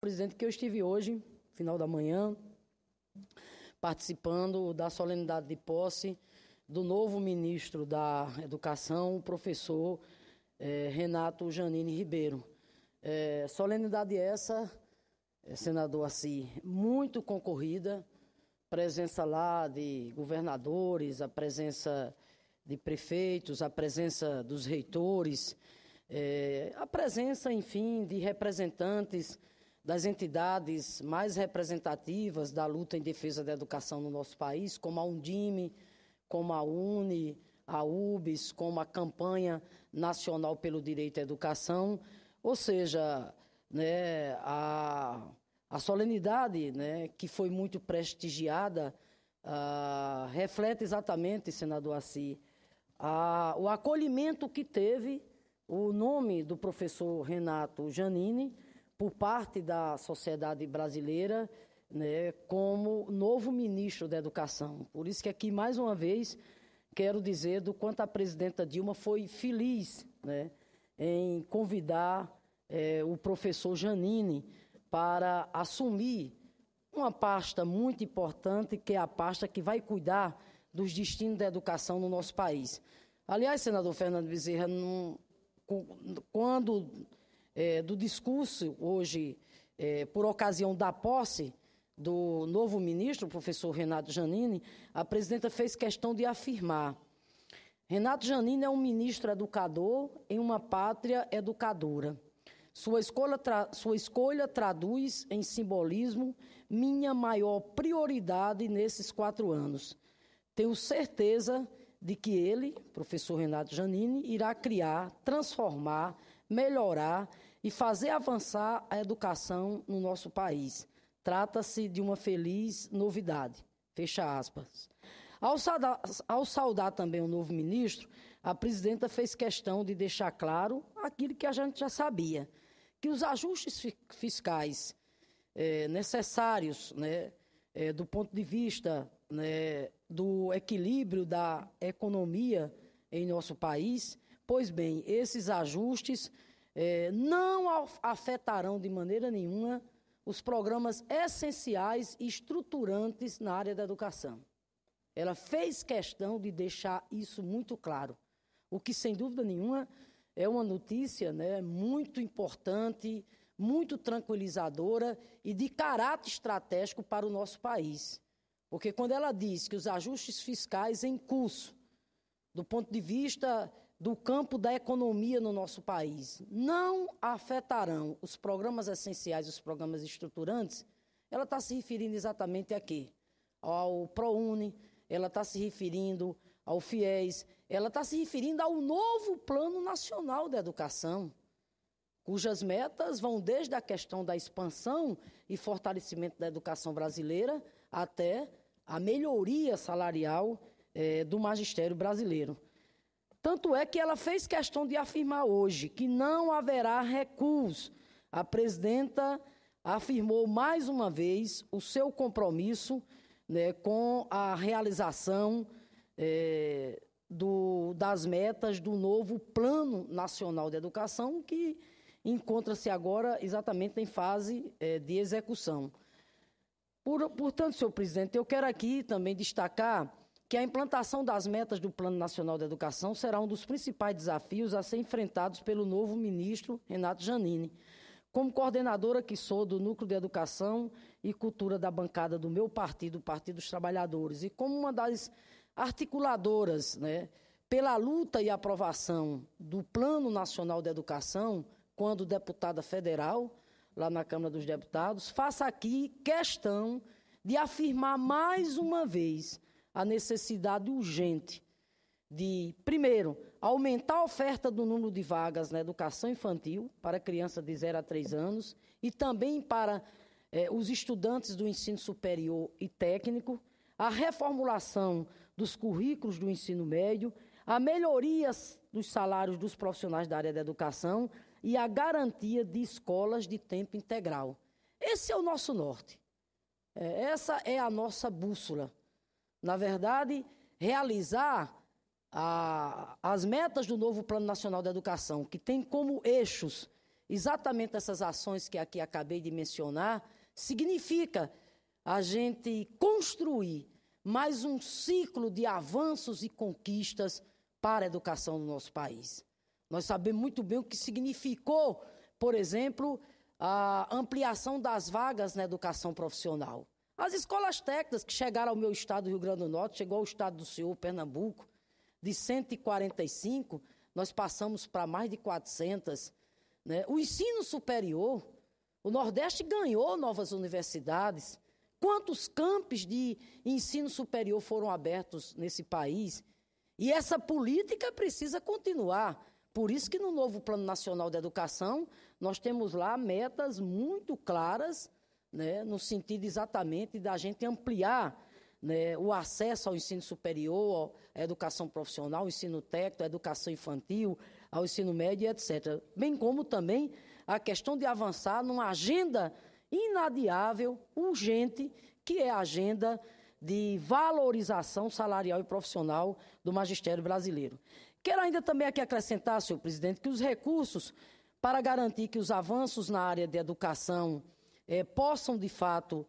presidente, que eu estive hoje, final da manhã, participando da solenidade de posse do novo ministro da Educação, o professor Renato Janine Ribeiro. Solenidade essa, senador Assi, muito concorrida, presença lá de governadores, a presença de prefeitos, a presença dos reitores, a presença, enfim, de representantes das entidades mais representativas da luta em defesa da educação no nosso país, como a Undime, como a UNE, a UBS, como a Campanha Nacional pelo Direito à Educação, ou seja, né, a solenidade, né, que foi muito prestigiada, reflete exatamente, senador Assi, o acolhimento que teve o nome do professor Renato Janine por parte da sociedade brasileira, né, como novo ministro da Educação. Por isso que aqui, mais uma vez, quero dizer do quanto a presidenta Dilma foi feliz, né, em convidar o professor Janine para assumir uma pasta muito importante, que é a pasta que vai cuidar dos destinos da educação no nosso país. Aliás, senador Fernando Bezerra, quando do discurso hoje, por ocasião da posse do novo ministro, o professor Renato Janine, a presidenta fez questão de afirmar: Renato Janine é um ministro educador em uma pátria educadora. Sua escolha traduz em simbolismo minha maior prioridade nesses 4 anos. Tenho certeza de que ele, professor Renato Janine, irá criar, transformar, melhorar e fazer avançar a educação no nosso país. Trata-se de uma feliz novidade. Fecha aspas. Ao saudar também o novo ministro, a presidenta fez questão de deixar claro aquilo que a gente já sabia, que os ajustes fiscais necessários, né, do ponto de vista, né, do equilíbrio da economia em nosso país, pois bem, esses ajustes não afetarão de maneira nenhuma os programas essenciais e estruturantes na área da educação. Ela fez questão de deixar isso muito claro, o que, sem dúvida nenhuma, é uma notícia, né, muito importante, muito tranquilizadora e de caráter estratégico para o nosso país. Porque quando ela diz que os ajustes fiscais em curso, do ponto de vista do campo da economia no nosso país, não afetarão os programas essenciais e os programas estruturantes, ela está se referindo exatamente a quê? Ao ProUni, ela está se referindo ao FIES, ela está se referindo ao novo Plano Nacional da Educação, cujas metas vão desde a questão da expansão e fortalecimento da educação brasileira até a melhoria salarial do magistério brasileiro. Tanto é que ela fez questão de afirmar hoje que não haverá recuos. A presidenta afirmou mais uma vez o seu compromisso, né, com a realização das metas do novo Plano Nacional de Educação, que encontra-se agora exatamente em fase de execução. Portanto, senhor presidente, eu quero aqui também destacar que a implantação das metas do Plano Nacional de Educação será um dos principais desafios a ser enfrentados pelo novo ministro Renato Janine. Como coordenadora que sou do Núcleo de Educação e Cultura da bancada do meu partido, o Partido dos Trabalhadores, e como uma das articuladoras, né, pela luta e aprovação do Plano Nacional de Educação, quando deputada federal, lá na Câmara dos Deputados, faço aqui questão de afirmar mais uma vez a necessidade urgente de, primeiro, aumentar a oferta do número de vagas na educação infantil para crianças de 0 a 3 anos e também para os estudantes do ensino superior e técnico, a reformulação dos currículos do ensino médio, a melhoria dos salários dos profissionais da área da educação e a garantia de escolas de tempo integral. Esse é o nosso norte. Essa é a nossa bússola. Na verdade, realizar as metas do novo Plano Nacional de Educação, que tem como eixos exatamente essas ações que aqui acabei de mencionar, significa a gente construir mais um ciclo de avanços e conquistas para a educação do nosso país. Nós sabemos muito bem o que significou, por exemplo, a ampliação das vagas na educação profissional. As escolas técnicas que chegaram ao meu estado do Rio Grande do Norte, chegou ao estado do senhor, Pernambuco, de 145, nós passamos para mais de 400. Né? O ensino superior, o Nordeste ganhou novas universidades. Quantos campos de ensino superior foram abertos nesse país? E essa política precisa continuar. Por isso que no novo Plano Nacional de Educação, nós temos lá metas muito claras, né, no sentido exatamente da gente ampliar, né, o acesso ao ensino superior, à educação profissional, ao ensino técnico, à educação infantil, ao ensino médio, etc. Bem como também a questão de avançar numa agenda inadiável, urgente, que é a agenda de valorização salarial e profissional do magistério brasileiro. Quero ainda também aqui acrescentar, senhor presidente, que os recursos para garantir que os avanços na área de educação possam, de fato,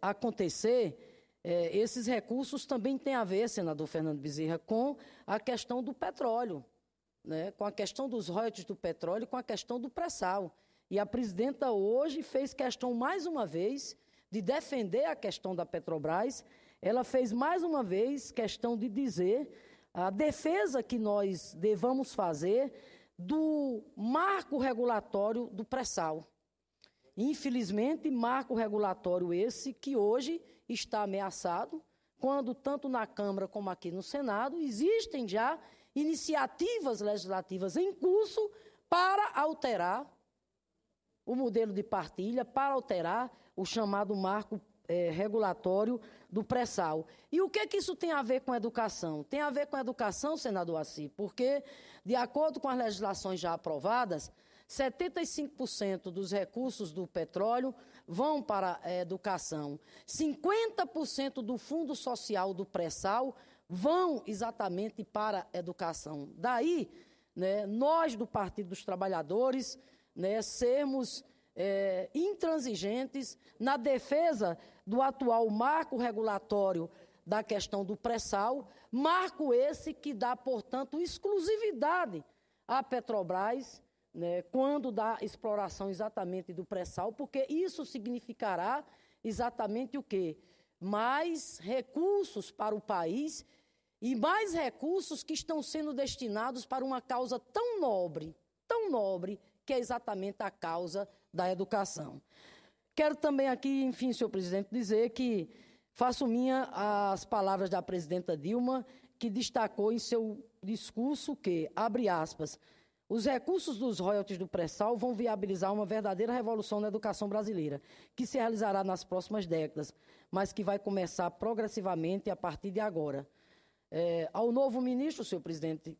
acontecer, esses recursos também têm a ver, senador Fernando Bezerra, com a questão do petróleo, né, com a questão dos royalties do petróleo e com a questão do pré-sal. E a presidenta hoje fez questão, mais uma vez, de defender a questão da Petrobras. Ela fez, mais uma vez, questão de dizer a defesa que nós devamos fazer do marco regulatório do pré-sal. Infelizmente, marco regulatório esse que hoje está ameaçado, quando tanto na Câmara como aqui no Senado existem já iniciativas legislativas em curso para alterar o modelo de partilha, para alterar o chamado marco regulatório do pré-sal. E o que isso tem a ver com a educação? Tem a ver com a educação, senador Assis, porque, de acordo com as legislações já aprovadas, 75% dos recursos do petróleo vão para a educação. 50% do fundo social do pré-sal vão exatamente para a educação. Daí, né, nós do Partido dos Trabalhadores, né, sermos intransigentes na defesa do atual marco regulatório da questão do pré-sal, marco esse que dá, portanto, exclusividade à Petrobras, né, quando da exploração exatamente do pré-sal, porque isso significará exatamente o quê? Mais recursos para o país e mais recursos que estão sendo destinados para uma causa tão nobre, que é exatamente a causa da educação. Quero também aqui, enfim, senhor presidente, dizer que faço minha as palavras da presidenta Dilma, que destacou em seu discurso que, abre aspas, os recursos dos royalties do pré-sal vão viabilizar uma verdadeira revolução na educação brasileira, que se realizará nas próximas décadas, mas que vai começar progressivamente a partir de agora. Ao novo ministro, senhor presidente,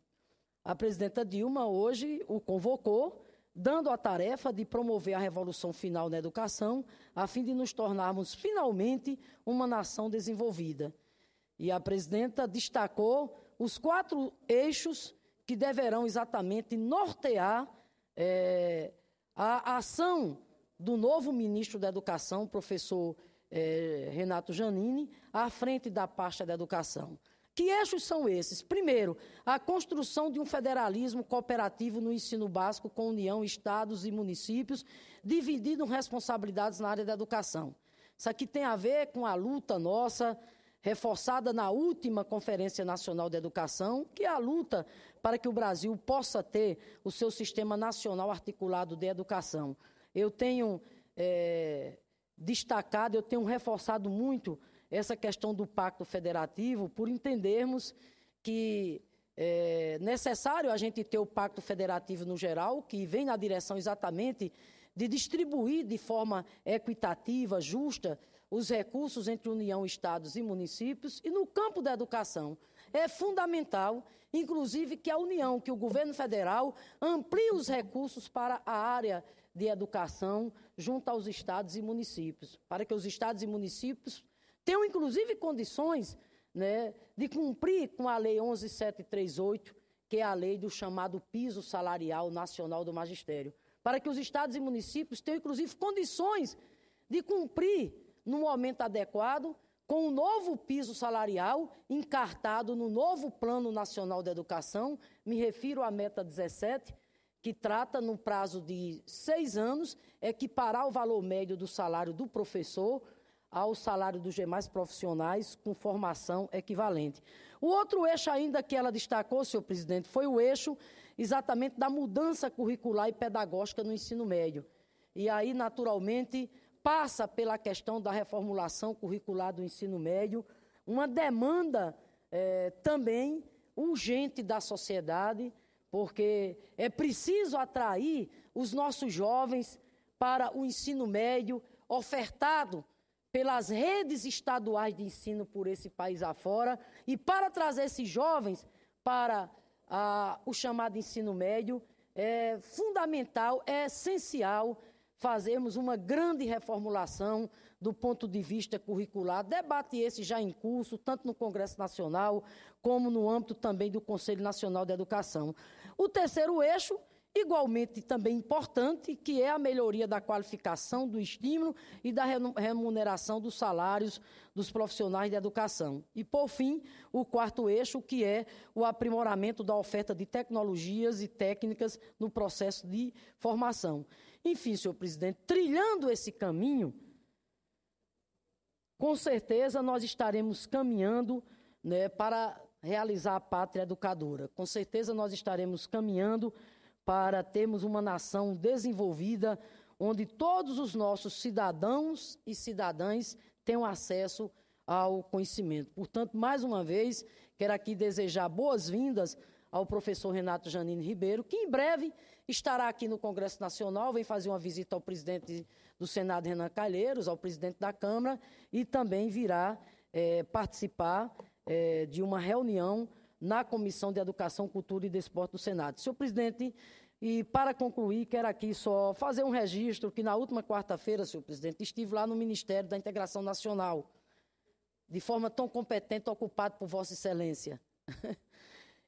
a presidenta Dilma hoje o convocou, dando a tarefa de promover a revolução final na educação, a fim de nos tornarmos finalmente uma nação desenvolvida. E a presidenta destacou os 4 eixos que deverão exatamente nortear a ação do novo ministro da Educação, professor Renato Giannini, à frente da pasta da educação. Que eixos são esses? Primeiro, a construção de um federalismo cooperativo no ensino básico com União, estados e municípios, dividindo responsabilidades na área da educação. Isso aqui tem a ver com a luta nossa, reforçada na última Conferência Nacional de Educação, que é a luta para que o Brasil possa ter o seu sistema nacional articulado de educação. Eu tenho destacado, eu tenho reforçado muito essa questão do Pacto Federativo, por entendermos que é necessário a gente ter o Pacto Federativo no geral, que vem na direção exatamente de distribuir de forma equitativa, justa, os recursos entre União, Estados e municípios, e no campo da educação. É fundamental, inclusive, que a União, que o governo federal amplie os recursos para a área de educação junto aos estados e municípios, para que os estados e municípios tenham, inclusive, condições, né, de cumprir com a Lei 11.738, que é a lei do chamado piso salarial nacional do magistério. para que os estados e municípios tenham, inclusive, condições de cumprir, no momento adequado, com o novo piso salarial encartado no novo Plano Nacional de Educação. Me refiro à meta 17, que trata, no prazo de 6 anos, equiparar o valor médio do salário do professor ao salário dos demais profissionais com formação equivalente. O outro eixo ainda que ela destacou, senhor presidente, foi o eixo exatamente da mudança curricular e pedagógica no ensino médio. E aí, naturalmente, passa pela questão da reformulação curricular do ensino médio, uma demanda também urgente da sociedade, porque é preciso atrair os nossos jovens para o ensino médio ofertado pelas redes estaduais de ensino por esse país afora, e para trazer esses jovens para o chamado ensino médio, é fundamental, é essencial fazermos uma grande reformulação do ponto de vista curricular, debate esse já em curso, tanto no Congresso Nacional, como no âmbito também do Conselho Nacional de Educação. O terceiro eixo, igualmente também importante, que é a melhoria da qualificação, do estímulo e da remuneração dos salários dos profissionais de educação. E, por fim, o quarto eixo, que é o aprimoramento da oferta de tecnologias e técnicas no processo de formação. Enfim, senhor presidente, trilhando esse caminho, com certeza nós estaremos caminhando, né, para realizar a pátria educadora. Com certeza nós estaremos caminhando para termos uma nação desenvolvida, onde todos os nossos cidadãos e cidadãs tenham acesso ao conhecimento. Portanto, mais uma vez, quero aqui desejar boas-vindas ao professor Renato Janine Ribeiro, que em breve estará aqui no Congresso Nacional, vem fazer uma visita ao presidente do Senado, Renan Calheiros, ao presidente da Câmara, e também virá participar de uma reunião na Comissão de Educação, Cultura e Desporto do Senado. Senhor presidente, e para concluir, quero aqui só fazer um registro que na última quarta-feira, senhor presidente, estive lá no Ministério da Integração Nacional, de forma tão competente, ocupado por Vossa Excelência.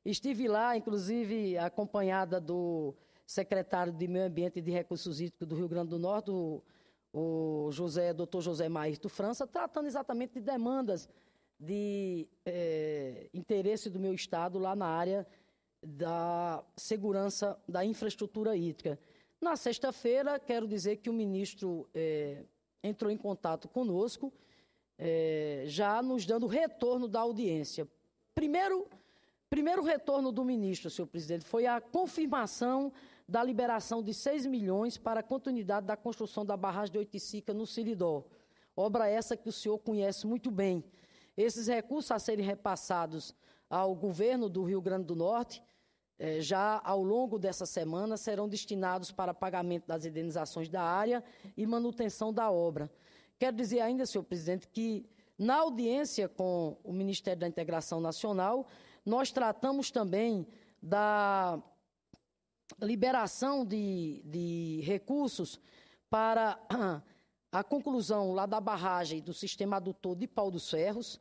Estive lá, inclusive, acompanhada do secretário de Meio Ambiente e de Recursos Hídricos do Rio Grande do Norte, o Dr. José Maírto França, tratando exatamente de demandas de interesse do meu Estado lá na área da segurança da infraestrutura hídrica. Na sexta-feira, quero dizer que o ministro entrou em contato conosco, já nos dando retorno da audiência. Primeiro retorno do ministro, senhor presidente, foi a confirmação da liberação de 6 milhões para a continuidade da construção da barragem de Oiticica no Siridó. Obra essa que o senhor conhece muito bem. Esses recursos a serem repassados ao governo do Rio Grande do Norte, já ao longo dessa semana, serão destinados para pagamento das indenizações da área e manutenção da obra. Quero dizer ainda, senhor presidente, que na audiência com o Ministério da Integração Nacional, nós tratamos também da liberação de recursos para a conclusão lá da barragem do sistema adutor de Pau dos Ferros,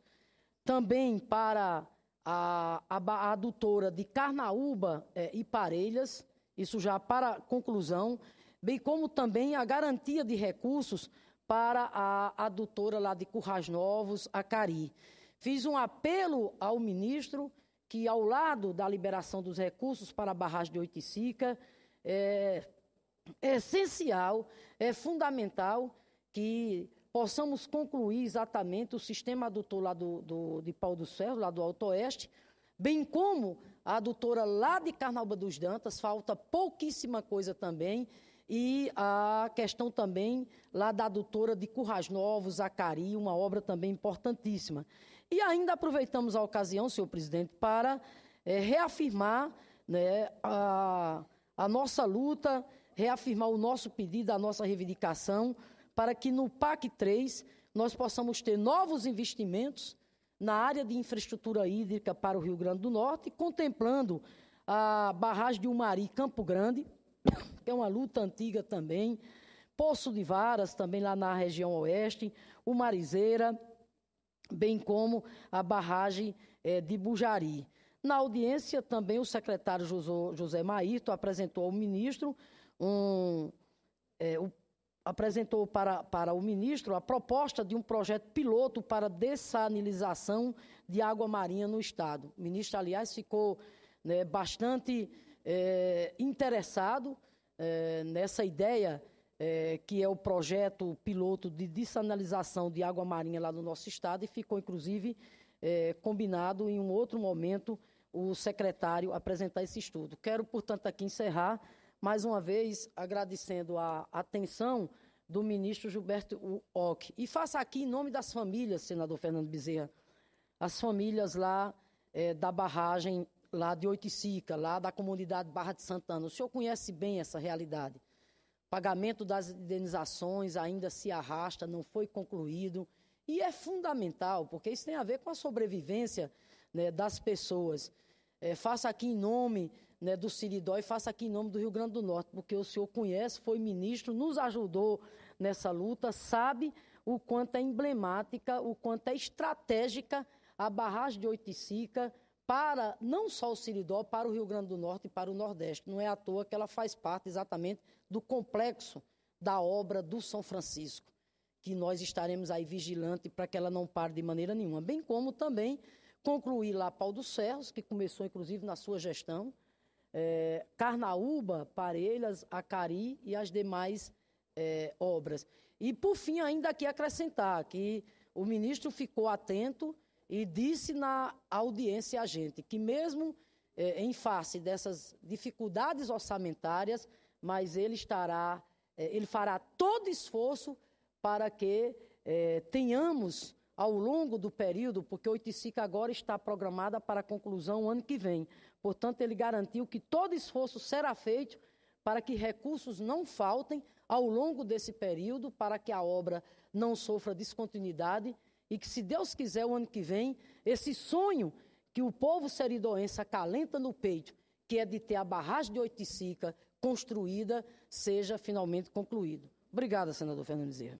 também para a adutora de Carnaúba e Parelhas, isso já para conclusão, bem como também a garantia de recursos para a adutora lá de Currais Novos, Acari. Fiz um apelo ao ministro que, ao lado da liberação dos recursos para a barragem de Oiticica, é essencial, é fundamental que possamos concluir exatamente o sistema adutor lá de Pau dos Ferros, lá do Alto Oeste, bem como a adutora lá de Carnaúba dos Dantas, falta pouquíssima coisa também, e a questão também lá da adutora de Currais Novos, Acari, uma obra também importantíssima. E ainda aproveitamos a ocasião, senhor presidente, para reafirmar, né, a nossa luta, reafirmar o nosso pedido, a nossa reivindicação, para que no PAC 3 nós possamos ter novos investimentos na área de infraestrutura hídrica para o Rio Grande do Norte, contemplando a barragem de Umari, Campo Grande, que é uma luta antiga também, Poço de Varas, também lá na região oeste, Umarizeira, bem como a barragem de Bujari. Na audiência, também o secretário José Maírto apresentou ao ministro apresentou para o ministro a proposta de um projeto piloto para dessalinização de água marinha no Estado. O ministro, aliás, ficou bastante interessado nessa ideia, que é o projeto piloto de dessalinização de água marinha lá no nosso Estado, e ficou, inclusive, combinado em um outro momento o secretário apresentar esse estudo. Quero, portanto, aqui encerrar, mais uma vez, agradecendo a atenção do ministro Gilberto Ock. E faço aqui, em nome das famílias, senador Fernando Bezerra, as famílias lá da barragem, lá de Oiticica, lá da comunidade Barra de Santana. O senhor conhece bem essa realidade. O pagamento das indenizações ainda se arrasta, não foi concluído. E é fundamental, porque isso tem a ver com a sobrevivência das pessoas. Faço aqui em nome do Siridó e faço aqui em nome do Rio Grande do Norte, porque o senhor conhece, foi ministro, nos ajudou nessa luta, sabe o quanto é emblemática, o quanto é estratégica a barragem de Oiticica para não só o Siridó, para o Rio Grande do Norte e para o Nordeste. Não é à toa que ela faz parte exatamente do complexo da obra do São Francisco, que nós estaremos aí vigilantes para que ela não pare de maneira nenhuma. Bem como também concluir lá Pau dos Ferros, que começou inclusive na sua gestão, Carnaúba, Parelhas, Acari e as demais obras. E, por fim, ainda aqui acrescentar que o ministro ficou atento e disse na audiência a gente que mesmo em face dessas dificuldades orçamentárias, mas ele fará todo esforço para que tenhamos ao longo do período, porque a Oiticica agora está programada para a conclusão o ano que vem. Portanto, ele garantiu que todo esforço será feito para que recursos não faltem ao longo desse período, para que a obra não sofra descontinuidade e que, se Deus quiser, o ano que vem, esse sonho que o povo seridoense acalenta no peito, que é de ter a barragem de Oiticica construída, seja finalmente concluído. Obrigada, senador Fernando Bezerra.